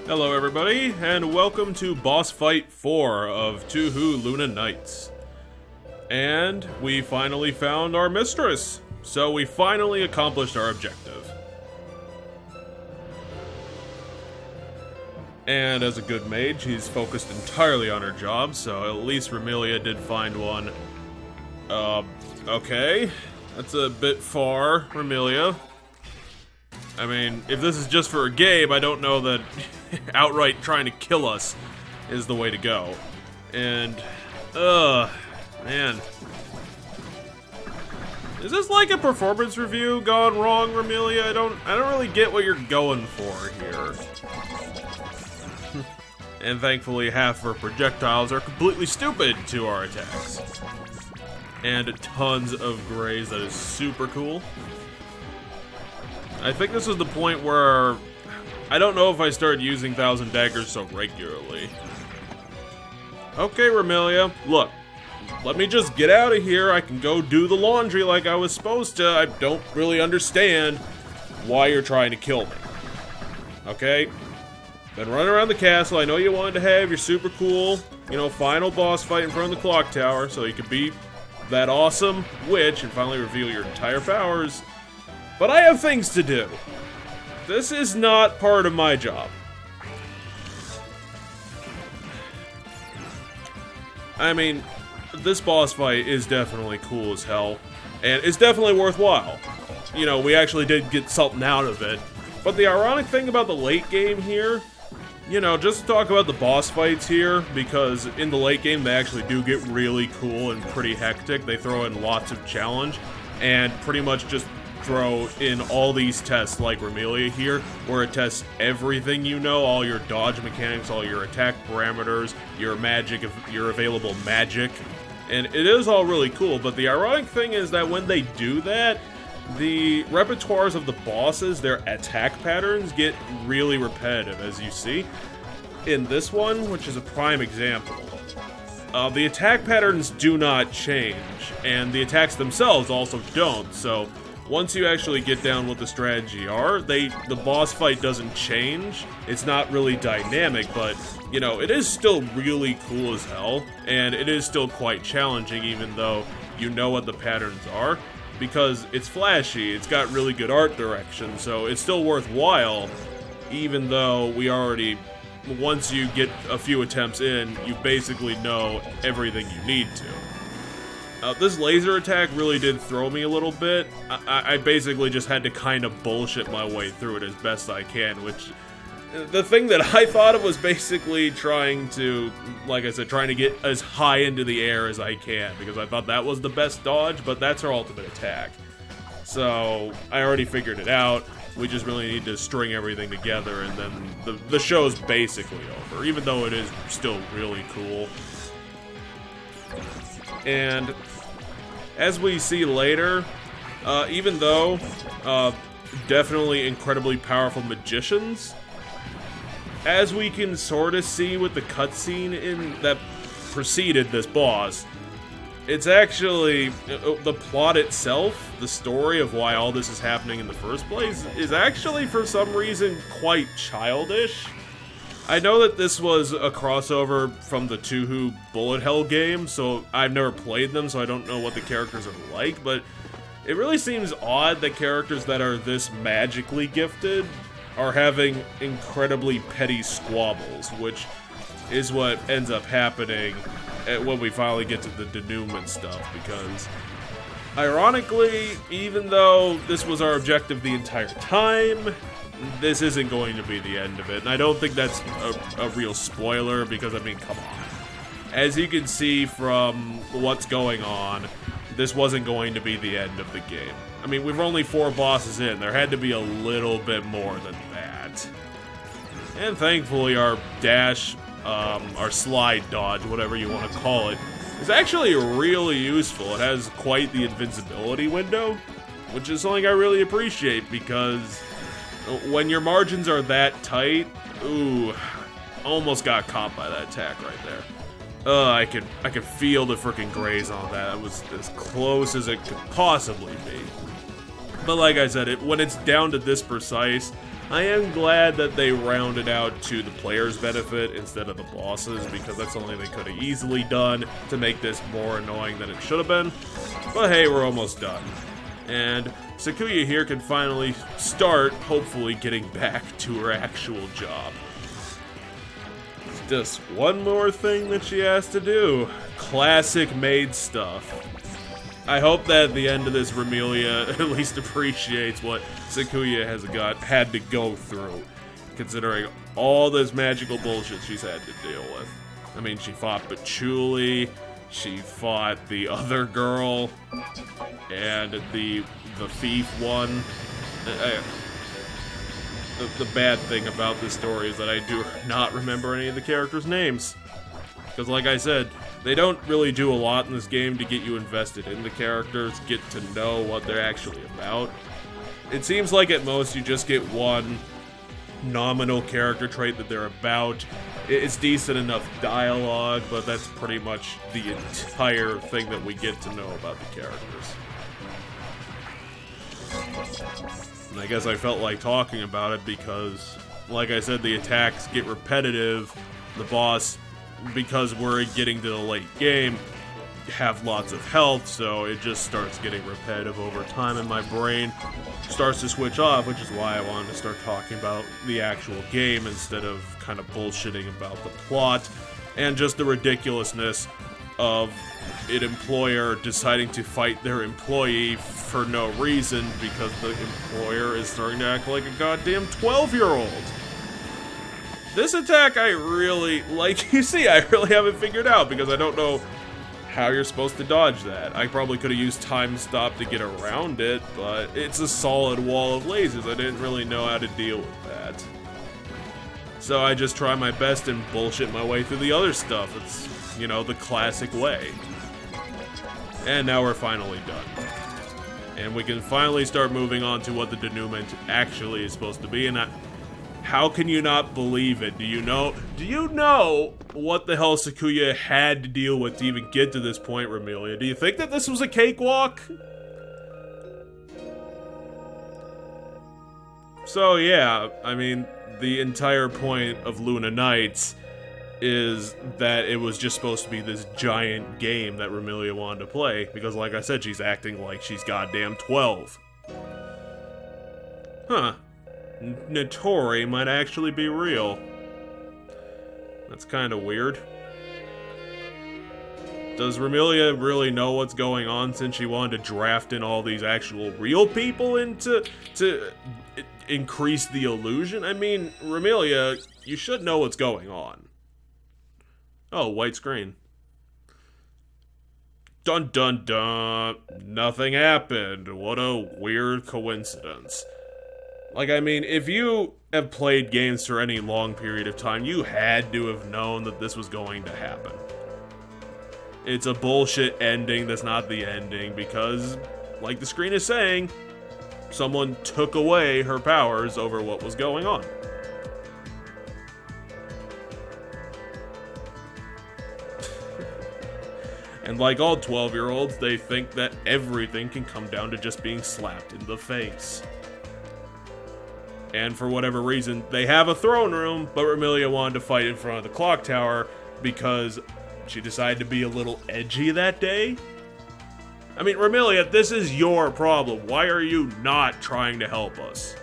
Hello everybody, and welcome to Boss Fight 4 of Touhou Luna Nights. And we finally found our mistress, so we finally accomplished our objective. And as a good mage, he's focused entirely on her job, so at least Remilia did find one. Okay. That's a bit far, Remilia. I mean, if this is just for a game, I don't know that outright trying to kill us is the way to go. And, man. Is this like a performance review gone wrong, Remilia? I don't really get what you're going for here. And thankfully, half of her projectiles are completely stupid to our attacks. And tons of grays, that is super cool. I think this is the point where I don't know if I started using 1,000 daggers so regularly. Okay, Remilia, look, let me just get out of here. I can go do the laundry like I was supposed to. I don't really understand why you're trying to kill me. Okay? Been running around the castle. I know you wanted to have your super cool, final boss fight in front of the clock tower so you could beat that awesome witch and finally reveal your entire powers. But I have things to do. This is not part of my job. I mean, this boss fight is definitely cool as hell, and it's definitely worthwhile. We actually did get something out of it. But the ironic thing about the late game here, just to talk about the boss fights here, because in the late game they actually do get really cool and pretty hectic. They throw in lots of challenge, and pretty much just throw in all these tests like Remilia here, where it tests everything all your dodge mechanics, all your attack parameters, your magic, your available magic, and it is all really cool. But the ironic thing is that when they do that, the repertoires of the bosses, their attack patterns, get really repetitive, as you see in this one, which is a prime example. The attack patterns do not change, and the attacks themselves also don't, so once you actually get down what the strategy are, the boss fight doesn't change. It's not really dynamic, but, it is still really cool as hell, and it is still quite challenging even though you know what the patterns are, because it's flashy, it's got really good art direction, so it's still worthwhile, even though once you get a few attempts in, you basically know everything you need to. This laser attack really did throw me a little bit. I basically just had to kind of bullshit my way through it as best I can, which the thing that I thought of was basically trying to, like I said, trying to get as high into the air as I can, because I thought that was the best dodge, but that's her ultimate attack. So I already figured it out. We just really need to string everything together, and then the show's basically over, even though it is still really cool. And as we see later, even though definitely incredibly powerful magicians, as we can sort of see with the cutscene that preceded this boss, it's actually the plot itself, the story of why all this is happening in the first place, is actually for some reason quite childish. I know that this was a crossover from the Touhou Bullet Hell game, so I've never played them, so I don't know what the characters are like, but it really seems odd that characters that are this magically gifted are having incredibly petty squabbles, which is what ends up happening when we finally get to the denouement stuff, because ironically, even though this was our objective the entire time, this isn't going to be the end of it, and I don't think that's a real spoiler, because, I mean, come on. As you can see from what's going on, this wasn't going to be the end of the game. I mean, we're only 4 bosses in. There had to be a little bit more than that. And thankfully, our dash, our slide dodge, whatever you want to call it, is actually really useful. It has quite the invincibility window, which is something I really appreciate, because when your margins are that tight, ooh, almost got caught by that attack right there. I could feel the freaking graze on that. It was as close as it could possibly be. But like I said, when it's down to this precise, I am glad that they rounded out to the player's benefit instead of the bosses, because that's something they could have easily done to make this more annoying than it should have been. But hey, we're almost done. And Sakuya here can finally start, hopefully, getting back to her actual job. It's just one more thing that she has to do. Classic maid stuff. I hope that at the end of this, Remilia at least appreciates what Sakuya has had to go through, considering all this magical bullshit she's had to deal with. I mean, she fought Patchouli, she fought the other girl, and the thief one. The bad thing about this story is that I do not remember any of the characters' names. Because like I said, they don't really do a lot in this game to get you invested in the characters, get to know what they're actually about. It seems like at most you just get one nominal character trait that they're about. It's decent enough dialogue, but that's pretty much the entire thing that we get to know about the characters. And I guess I felt like talking about it because, like I said, the attacks get repetitive. The boss, because we're getting to the late game, have lots of health, so it just starts getting repetitive over time, and my brain starts to switch off, which is why I wanted to start talking about the actual game instead of kind of bullshitting about the plot and just the ridiculousness of an employer deciding to fight their employee for no reason because the employer is starting to act like a goddamn 12-year-old. This attack I really, like you see, I really haven't figured out because I don't know how you're supposed to dodge that. I probably could have used time stop to get around it, but it's a solid wall of lasers. I didn't really know how to deal with that. So I just try my best and bullshit my way through the other stuff. It's, you know, the classic way. And now we're finally done. And we can finally start moving on to what the denouement actually is supposed to be, and how can you not believe it? Do you know what the hell Sakuya had to deal with to even get to this point, Remilia? Do you think that this was a cakewalk? So yeah, I mean, the entire point of Luna Nights is that it was just supposed to be this giant game that Remilia wanted to play, because like I said, she's acting like she's goddamn 12. Huh. Notori might actually be real. That's kind of weird. Does Remilia really know what's going on since she wanted to draft in all these actual real people to increase the illusion? I mean, Remilia, you should know what's going on. Oh, white screen. Dun dun dun. Nothing happened. What a weird coincidence. Like, I mean, if you have played games for any long period of time, you had to have known that this was going to happen. It's a bullshit ending that's not the ending because, like the screen is saying, someone took away her powers over what was going on. And like all 12-year-olds, they think that everything can come down to just being slapped in the face. And for whatever reason, they have a throne room, but Remilia wanted to fight in front of the clock tower because she decided to be a little edgy that day. I mean, Remilia, this is your problem. Why are you not trying to help us?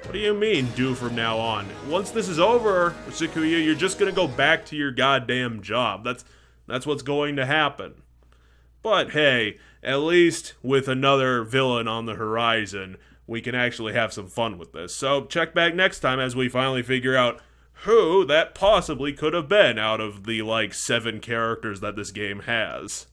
What do you mean, do from now on? Once this is over, Sakuya, you're just gonna go back to your goddamn job. That's what's going to happen. But hey, at least with another villain on the horizon, we can actually have some fun with this. So check back next time as we finally figure out who that possibly could have been out of the, like, 7 characters that this game has.